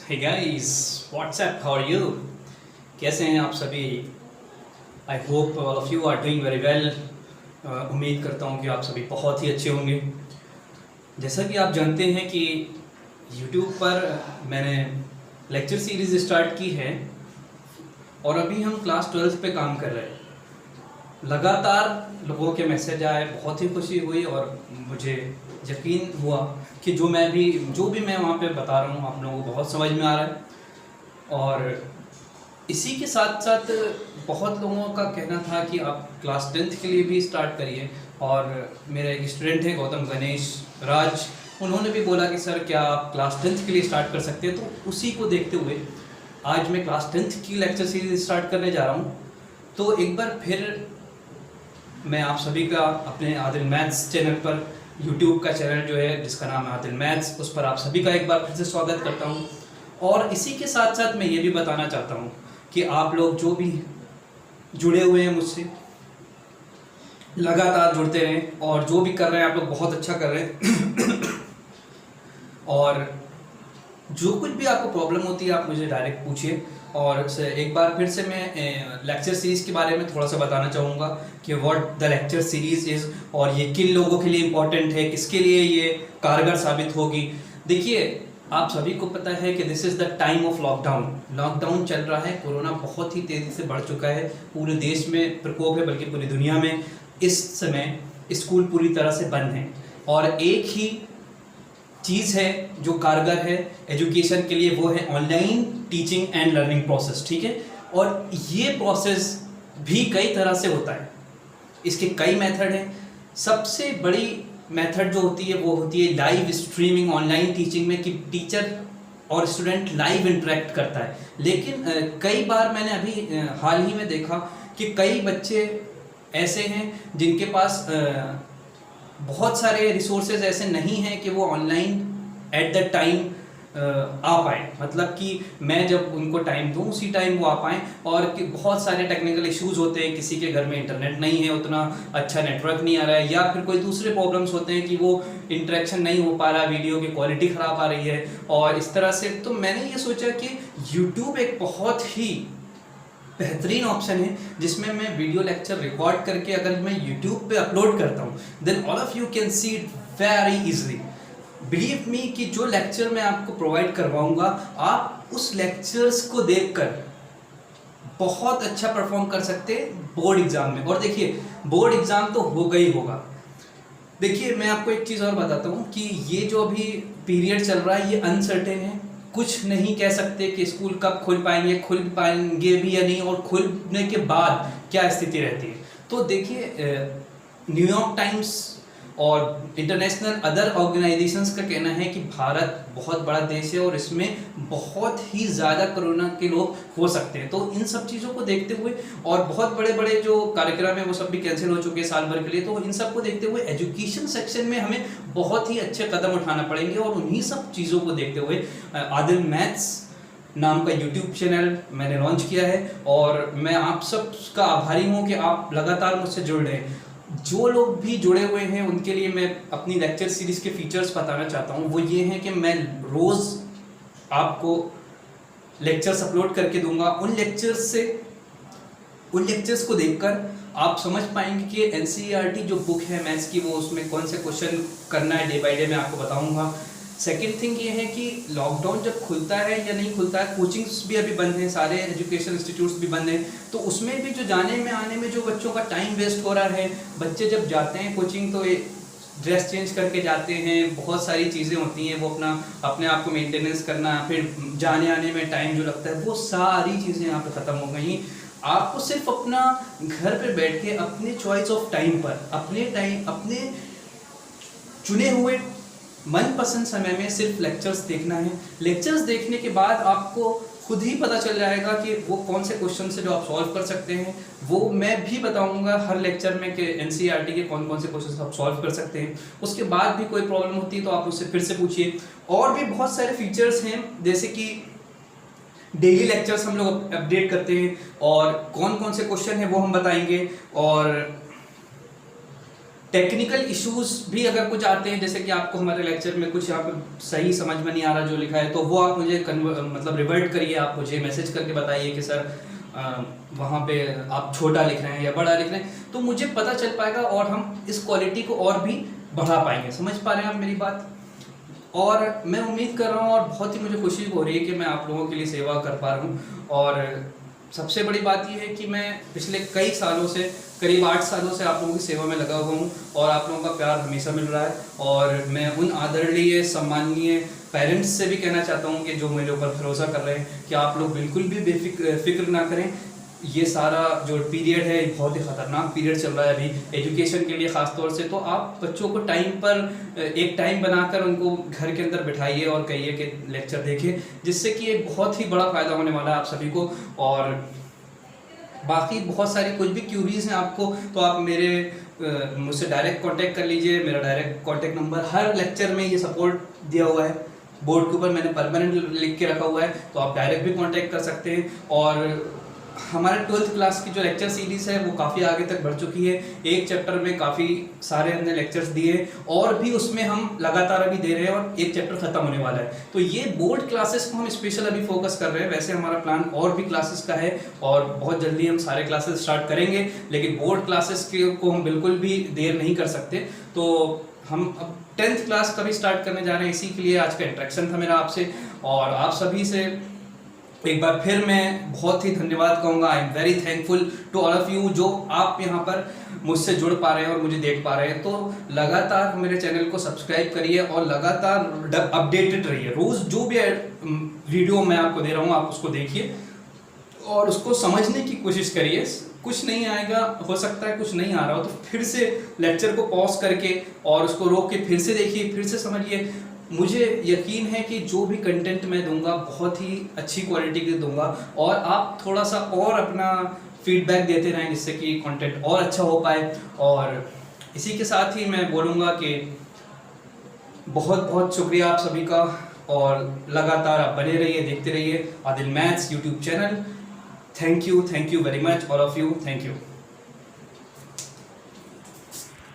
Hey guys, what's up, how are you? कैसे हैं आप सभी? I hope all of you are doing very well. उम्मीद करता हूं कि आप सभी बहुत ही अच्छे होंगे। जैसा कि आप जानते हैं कि यूट्यूब पर मैंने लेक्चर सीरीज़ स्टार्ट की है और अभी हम क्लास 12 पे काम कर रहे हैं। लगातार लोगों के मैसेज आए, बहुत ही खुशी हुई और मुझे यकीन हुआ कि जो भी मैं वहाँ पे बता रहा हूँ आप लोगों को बहुत समझ में आ रहा है। और इसी के साथ साथ बहुत लोगों का कहना था कि आप क्लास 10th के लिए भी स्टार्ट करिए। और मेरे एक स्टूडेंट हैं गौतम गणेश राज, उन्होंने भी बोला कि सर क्या आप क्लास 10th के लिए स्टार्ट कर सकते हैं। तो उसी को देखते हुए आज मैं क्लास 10th की लेक्चर सीरीज स्टार्ट करने जा रहा हूँ। तो एक बार फिर मैं आप सभी का अपने आदिल मैथ्स चैनल पर, यूट्यूब का चैनल जो है जिसका नाम है आदिल मैथ्स, उस पर आप सभी का एक बार फिर से स्वागत करता हूँ। और इसी के साथ साथ मैं ये भी बताना चाहता हूँ कि आप लोग जो भी जुड़े हुए हैं मुझसे, लगातार जुड़ते रहें और जो भी कर रहे हैं आप लोग बहुत अच्छा कर रहे हैं। और जो कुछ भी आपको प्रॉब्लम होती है आप मुझे डायरेक्ट पूछिए। और एक बार फिर से मैं लेक्चर सीरीज़ के बारे में थोड़ा सा बताना चाहूँगा कि what the lecture series is और ये किन लोगों के लिए इम्पोर्टेंट है, किसके लिए ये कारगर साबित होगी। देखिए, आप सभी को पता है कि this is the time of lockdown चल रहा है। कोरोना बहुत ही तेज़ी से बढ़ चुका है, पूरे देश में प्रकोप है, बल्कि पूरी दुनिया में। इस समय स्कूल पूरी तरह से बंद हैं और एक ही चीज़ है जो कारगर है एजुकेशन के लिए, वो है online teaching and learning process. ठीक है, और ये प्रोसेस भी कई तरह से होता है, इसके कई मेथड हैं। सबसे बड़ी मेथड जो होती है वो होती है लाइव स्ट्रीमिंग ऑनलाइन टीचिंग में, कि टीचर और स्टूडेंट लाइव इंटरेक्ट करता है। लेकिन कई बार मैंने अभी हाल ही में देखा कि कई बच्चे ऐसे हैं जिनके पास बहुत सारे रिसोर्सेज ऐसे नहीं हैं कि वो ऑनलाइन एट द टाइम आ पाए। मतलब कि मैं जब उनको टाइम दूं उसी टाइम वो आ पाएँ। और कि बहुत सारे टेक्निकल इश्यूज़ होते हैं, किसी के घर में इंटरनेट नहीं है, उतना अच्छा नेटवर्क नहीं आ रहा है, या फिर कोई दूसरे प्रॉब्लम्स होते हैं कि वो इंटरेक्शन नहीं हो पा रहा, वीडियो की क्वालिटी ख़राब आ रही है और इस तरह से। तो मैंने ये सोचा कि यूट्यूब एक बहुत ही बेहतरीन ऑप्शन है जिसमें मैं वीडियो लेक्चर रिकॉर्ड करके अगर मैं यूट्यूब पे अपलोड करता हूँ, then all of you can see it very easily. Believe me कि जो लेक्चर मैं आपको प्रोवाइड करवाऊंगा, आप उस लेक्चर्स को देखकर बहुत अच्छा परफॉर्म कर सकते हैं बोर्ड एग्जाम में। और देखिए, बोर्ड एग्जाम तो होगा ही होगा। देखिए, मैं आपको एक चीज़ और बताता हूँ कि ये जो अभी पीरियड चल रहा है ये अनसर्टेन है। कुछ नहीं कह सकते कि स्कूल कब खुल पाएंगे भी या नहीं, और खुलने के बाद क्या स्थिति रहती है। तो देखिए, न्यूयॉर्क टाइम्स और इंटरनेशनल अदर ऑर्गेनाइजेशंस का कहना है कि भारत बहुत बड़ा देश है और इसमें बहुत ही ज़्यादा कोरोना के लोग हो सकते हैं। तो इन सब चीज़ों को देखते हुए, और बहुत बड़े बड़े जो कार्यक्रम है वो सब भी कैंसिल हो चुके हैं साल भर के लिए, तो इन सब को देखते हुए एजुकेशन सेक्शन में हमें बहुत ही अच्छे कदम उठाना पड़ेंगे। और उन्हीं सब चीज़ों को देखते हुए आदिल मैथ्स नाम का यूट्यूब चैनल मैंने लॉन्च किया है। और मैं आप सब का आभारी हूँ कि आप लगातार मुझसे जुड़ रहे हैं। जो लोग भी जुड़े हुए हैं उनके लिए मैं अपनी लेक्चर सीरीज़ के फीचर्स बताना चाहता हूँ। वो ये हैं कि मैं रोज़ आपको लेक्चर्स अपलोड करके दूंगा। उन लेक्चर्स को देखकर आप समझ पाएंगे कि एनसीईआरटी जो बुक है मैथ्स की, वो उसमें कौन से क्वेश्चन करना है डे बाय डे मैं आपको बताऊंगा। सेकेंड थिंग ये है कि लॉकडाउन जब खुलता है या नहीं खुलता है, कोचिंग्स भी अभी बंद हैं, सारे एजुकेशन इंस्टीट्यूट्स भी बंद हैं, तो उसमें भी जो जाने में आने में जो बच्चों का टाइम वेस्ट हो रहा है, बच्चे जब जाते हैं कोचिंग तो ड्रेस चेंज करके जाते हैं, बहुत सारी चीज़ें होती हैं, वो अपने आप को मेंटेनेंस करना, फिर जाने आने में टाइम जो लगता है, वो सारी चीज़ें यहाँ पर ख़त्म हो गई। आपको सिर्फ अपना घर पर बैठ के अपने चॉइस ऑफ टाइम पर अपने चुने हुए मनपसंद समय में सिर्फ लेक्चर्स देखना है। लेक्चर्स देखने के बाद आपको खुद ही पता चल जाएगा कि वो कौन से क्वेश्चन से जो आप सॉल्व कर सकते हैं। वो मैं भी बताऊंगा हर लेक्चर में कि एनसीईआरटी के कौन कौन से क्वेश्चन आप सॉल्व कर सकते हैं। उसके बाद भी कोई प्रॉब्लम होती है तो आप उससे फिर से पूछिए। और भी बहुत सारे फीचर्स हैं, जैसे कि डेली लेक्चर्स हम लोग अपडेट करते हैं और कौन कौन से क्वेश्चन हैं वो हम बताएंगे। और टेक्निकल इश्यूज भी अगर कुछ आते हैं, जैसे कि आपको हमारे लेक्चर में कुछ यहाँ पे सही समझ में नहीं आ रहा जो लिखा है, तो वो आप मुझे मतलब रिवर्ट करिए, आप मुझे मैसेज करके बताइए कि सर वहाँ पे आप छोटा लिख रहे हैं या बड़ा लिख रहे हैं, तो मुझे पता चल पाएगा और हम इस क्वालिटी को और भी बढ़ा पाएंगे। समझ पा रहे हैं आप मेरी बात? और मैं उम्मीद कर रहा हूँ और बहुत ही मुझे खुशी हो रही है कि मैं आप लोगों के लिए सेवा कर पा रहा हूँ। और सबसे बड़ी बात यह है कि मैं पिछले कई सालों से, करीब 8 सालों से आप लोगों की सेवा में लगा हुआ हूँ और आप लोगों का प्यार हमेशा मिल रहा है। और मैं उन आदरणीय सम्माननीय पेरेंट्स से भी कहना चाहता हूँ कि जो मेरे ऊपर भरोसा कर रहे हैं, कि आप लोग बिल्कुल भी फिक्र ना करें। ये सारा जो पीरियड है बहुत ही ख़तरनाक पीरियड चल रहा है अभी एजुकेशन के लिए ख़ास तौर से, तो आप बच्चों को टाइम पर एक टाइम बनाकर उनको घर के अंदर बिठाइए और कहिए कि लेक्चर देखिए, जिससे कि एक बहुत ही बड़ा फ़ायदा होने वाला है आप सभी को। और बाकी बहुत सारी कुछ भी क्यूरीज हैं आपको, तो आप मुझसे डायरेक्ट कांटेक्ट कर लीजिए। मेरा डायरेक्ट कांटेक्ट नंबर हर लेक्चर में ये सपोर्ट दिया हुआ है, बोर्ड के ऊपर मैंने परमानेंट लिख के रखा हुआ है, तो आप डायरेक्ट भी कांटेक्ट कर सकते हैं। और हमारे 12th क्लास की जो लेक्चर सीरीज़ है वो काफ़ी आगे तक बढ़ चुकी है। एक चैप्टर में काफ़ी सारे हमने लेक्चर्स दिए और भी उसमें हम लगातार अभी दे रहे हैं और एक चैप्टर ख़त्म होने वाला है। तो ये बोर्ड क्लासेस को हम स्पेशल अभी फोकस कर रहे हैं। वैसे हमारा प्लान और भी क्लासेस का है और बहुत जल्दी हम सारे क्लासेस स्टार्ट करेंगे, लेकिन बोर्ड क्लासेस को हम बिल्कुल भी देर नहीं कर सकते। तो हम अब 10th क्लास का भी स्टार्ट करने जा रहे हैं, इसी के लिए आज का इंटरेक्शन था मेरा आपसे। और आप सभी से एक बार फिर मैं बहुत ही धन्यवाद कहूँगा। I am very thankful to all of you, जो आप यहाँ पर मुझसे जुड़ पा रहे हैं और मुझे देख पा रहे हैं। तो लगातार मेरे चैनल को सब्सक्राइब करिए और लगातार अपडेटेड रहिए। रोज़ जो भी वीडियो मैं आपको दे रहा हूँ आप उसको देखिए और उसको समझने की कोशिश करिए। कुछ नहीं आएगा, हो सकता है कुछ नहीं आ रहा हो, तो फिर से लेक्चर को पॉज करके और उसको रोक के फिर से देखिए, फिर से समझिए। मुझे यकीन है कि जो भी कंटेंट मैं दूंगा बहुत ही अच्छी क्वालिटी के दूंगा और आप थोड़ा सा और अपना फीडबैक देते रहें, जिससे कि कंटेंट और अच्छा हो पाए। और इसी के साथ ही मैं बोलूँगा कि बहुत बहुत शुक्रिया आप सभी का, और लगातार आप बने रहिए, देखते रहिए Adil maths YouTube channel. Thank you very much all of you, thank you.